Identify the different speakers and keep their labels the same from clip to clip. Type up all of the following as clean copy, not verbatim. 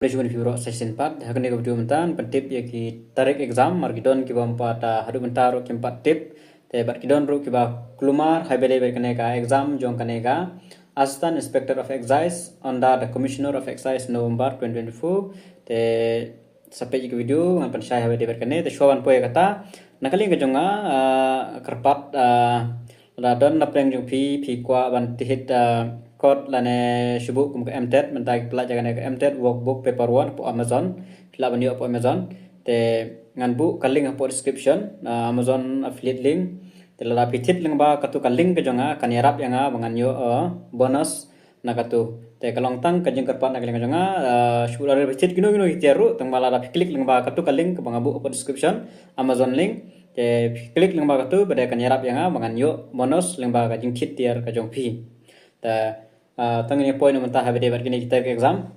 Speaker 1: Pelajaran Fibro session 4 hakane ko video mentan pentip ya ki tarik exam margidon ki bampa ta hadu mentaro ki 4 tip te bargidon ru ki ba klumar haibele berkane ka exam jong kane ka Assistant Inspector of Excise under the Commissioner of Excise November 2024 te sampai ki video ngan pensai haibele berkane te showan poe kata nakali ka jonga kerpat la don napreng jong pi kwa ban tihit kod lane shubuk kum ke MTED mentai pelajaran ke MTED workbook paper 1 po Amazon pila banyo po Amazon te ngan bu kaling po description Amazon affiliate link te la pitit leng ba katu kaling ke jonga kan yarap yang banganyo bonus na katu te kalong tang kajeng kerpat na kaling jonga shula pitit gino itiaru tang mala klik leng ba katu kaling ke bangabu po description Amazon link te klik leng ba katu bade kan yarap yang banganyo bonus leng ba kajeng kit tiar kajong pi ta tangni poin mentah habede bargini kita ke exam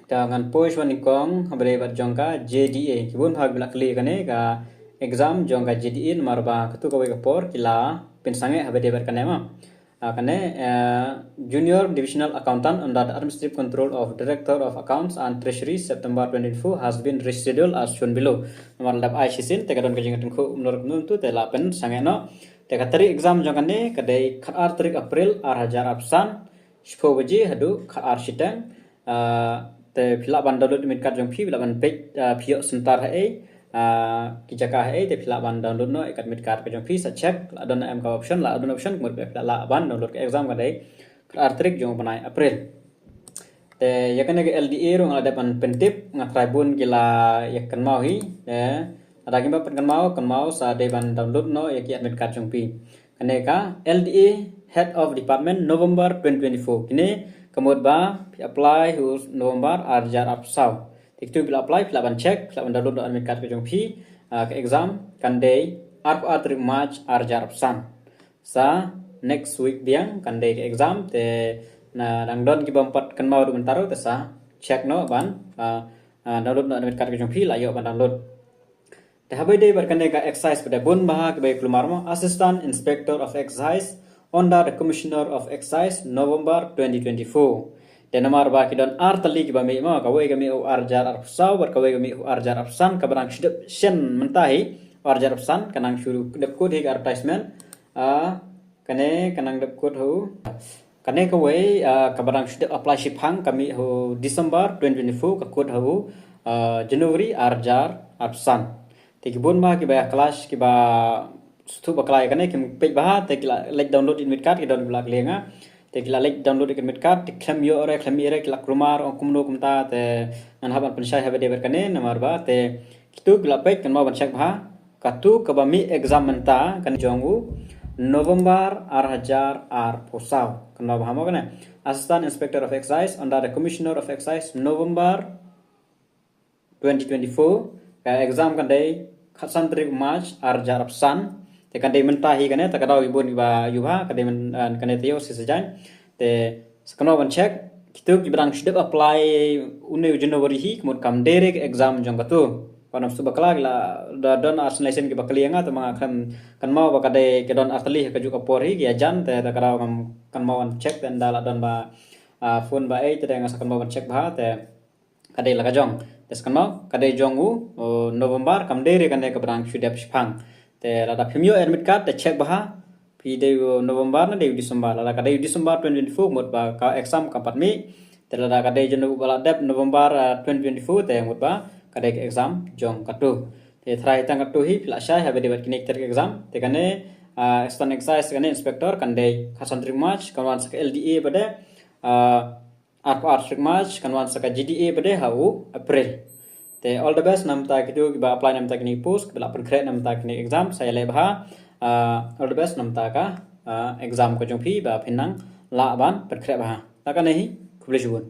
Speaker 1: tangan pois wani kong habede bar jongka JDA kibun bhag bila kli kane ka exam jongka JDA nomor ba katu ka wega por kila pensange habede bar kane ma kane Junior Divisional Accountant under the Administrative Control of Director of Accounts and Treasury September 24 has been rescheduled as shown below nomor lab ai sisin te kadon kajing tengku menurut nuntu te la pen sange no te katari exam jongkane kadai khatar tarik April 2000 Shpo baji hadu khaar sitang te phila ban download mit card jong phi phila ban page phio sentar hai ki jaka hai te phila ban download no ekat mit card jong phi sa check la don am ka option la don option mur phila la ban download ke exam ka dai khaar trik jong banai April te yakane ke LDA ro ngada ban pentip ngatribun gila yakan mau hi ada kimba kan mau sa dai ban download no yaki admit card jong phi kane ka LDA Head of Department November 2024 kini kemudian ba apply hu November arjar apsau tiktu bila apply bila ban check bila ban download admit card ke jong phi ke exam kandai atri March arjar apsan sa next week biang kandai ke exam te na dangdon ki bampat kan mau mentaro te sa check no ban download admit card ke jong phi la yo ban download te habai dei berkandai ka exercise pada bun bahag bai kelumar mo Assistant Inspector of Excise under the Commissioner of Excise November 2024 dan nomor ba kidon ar tali ki ba me ma ka we ga me arjar arsaw bar ka we ga me arjar arsan ka barang shidap shen mentahi arjar arsan kanang shuru dep code hig advertisement kane kanang dep code ho kane ka we ka barang shidap apply shiphang kami ho December 2024 ka code ho January arjar arsan tikibun ma ki ba class ki ba stu baklai kane kim page bah te kila like download admit card ki download blak lenga te kila like download admit card te klem yo ore klem ire kila krumar on kumno kumta te nan haban pensai habe de berkane namar ba te kitu kila page kan ma ban check bah katu kabami exam menta kan jongu November 2000 posau kan ma bahamo kana Assistant Inspector of Excise under the Commissioner of Excise November 2024 ka exam kan dai khasan tarik March arjar apsan te kandai mentahi kane ta kadau ibun ba yuha kadai men kane teo sisajan te skano ban check kitu ki brang ship apply une January hi kemud kam direct exam jong katu panam su bakla la don arsenation ki bakli nga ta mga kan mau ba kadai ke don artali ka juga pori ki ajan te ta kadau kan mau ban check dan dala don ba phone ba ai te nga kan mau ban check ba te kadai la ka jong te kan mau kadai jongu November kam direct kane ka brang shudap shpang te rada phimyo admit card te check bah pi de November na de December la ka de December 2024 mot ba ka exam ka patmi te rada ka de jenu bala dep November 2024 te mot ba ka de exam jong katu te thrai tang katu hi pla sha have de bat kinek ter exam te kane Assistant Excise kane inspector kan de khasan March kan wan sa LDA bade ar March kan wan sa GDA bade hau April te all the best nam ta kitu ba apply nam ta kini post bela pen create nam ta kini exam saya le bah all the best nam ta ka exam ko jong phi ba phinang la ban pen create bah ta ka nahi khubli shubun